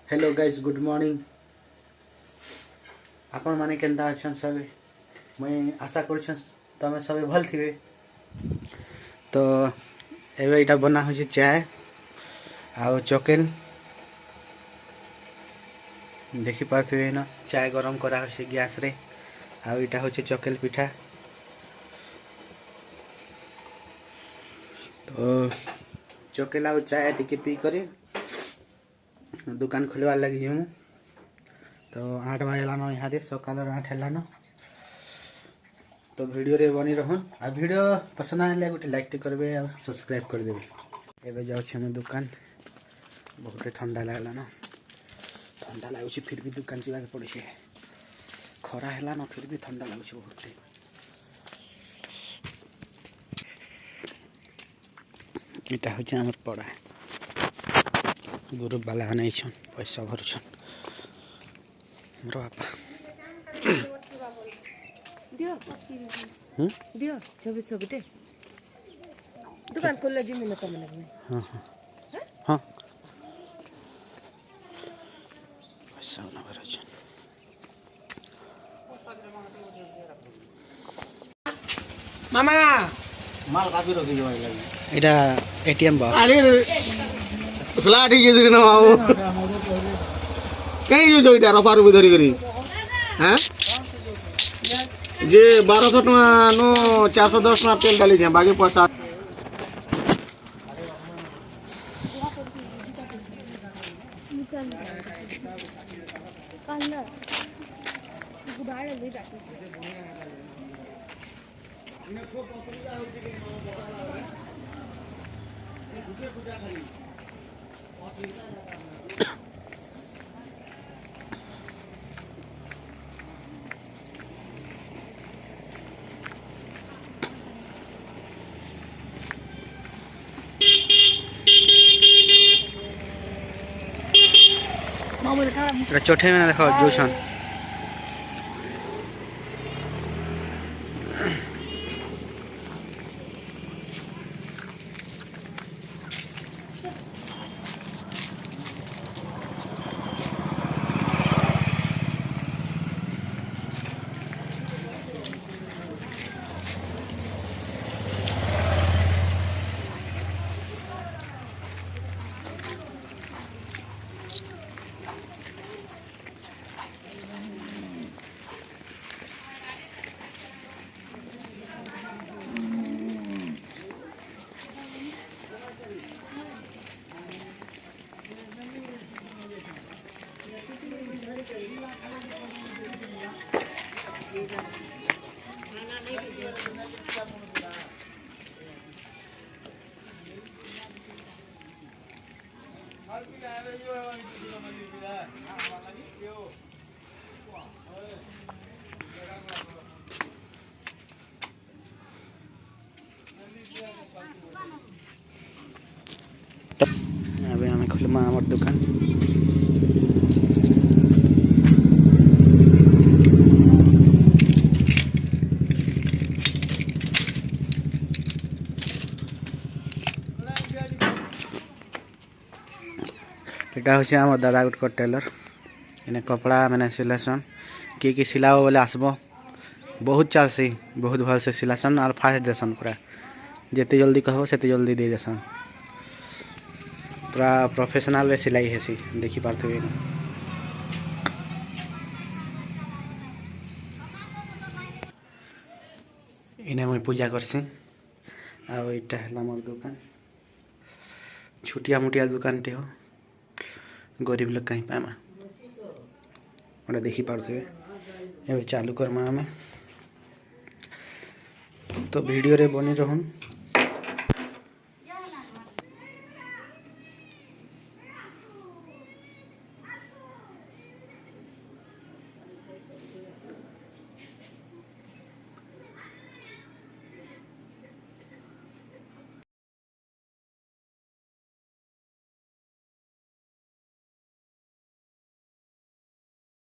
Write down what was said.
Hello guys, good morning. आपण माने Kenta अछन सबे? मैं आशा कर तमें सब भल थे। तो एवं यहाँ बना हो चाय आउ चकेल देखी पारे ना। चाय गरम करा गैस रे। आउ इटा हूँ चकेल पिठा। तो चकेल आउ चाय टिके पी करे दुकान खोलवार लगी जीमु। तो 8 बजलान यहाँ सकाल 8 है। तो वीडियो रे बनी रहन। आ वीडियो पसंद आए गोटे लाइक टे करबे और सब्सक्राइब कर देबे। एबे जाउछ दुकान। बहुत ठंडा लागलान। ठंडा लगुच फिर भी दुकान जाके पड़े। खरा है ना फिर भी ठंडा लगुच बहुत। इटा हूँ आम पड़ा ग्रुप वाला नहीं पैसा भरुछन मोर बापा। दियो 2400 गुटे दुकान खोल जी मिल कम लगने। हाँ हाँ हाँ पैसा ना भरुछन। मामा माल काफी रखी जो एटा एटीएम बा अरे फ्लैट ही जे ना माओ कहीं जो इटा रफार भी धरी करी हैं जे 1200 टका नो 410 टका तेल डाली दे बाकी 50 चोटे में देखो जोछन। अबे हमें खुलमा हमार दुकान। इटा हूँ आम दादा गुट टेलर। इन्हें कपड़ा मैंने सिलेसन किए सिलाओ बोले आसब बहुत चालसी बहुत भल से सिलासन और फास्ट देसन। पूरा जिते जल्दी कहब से जल्दी दे देसन। पूरा प्रोफेशनल रे सिलाई हेसी देखी पार्थे। इन्हें मुझे पूजा करसी। आउ इटा है मोर दुकान। छुटिया मुटिया दुकान टे हो गरीब लोग कहीं पामा गोटे देखी पारे। ए चालू करमा आम। तो वीडियो रे बनी रहन।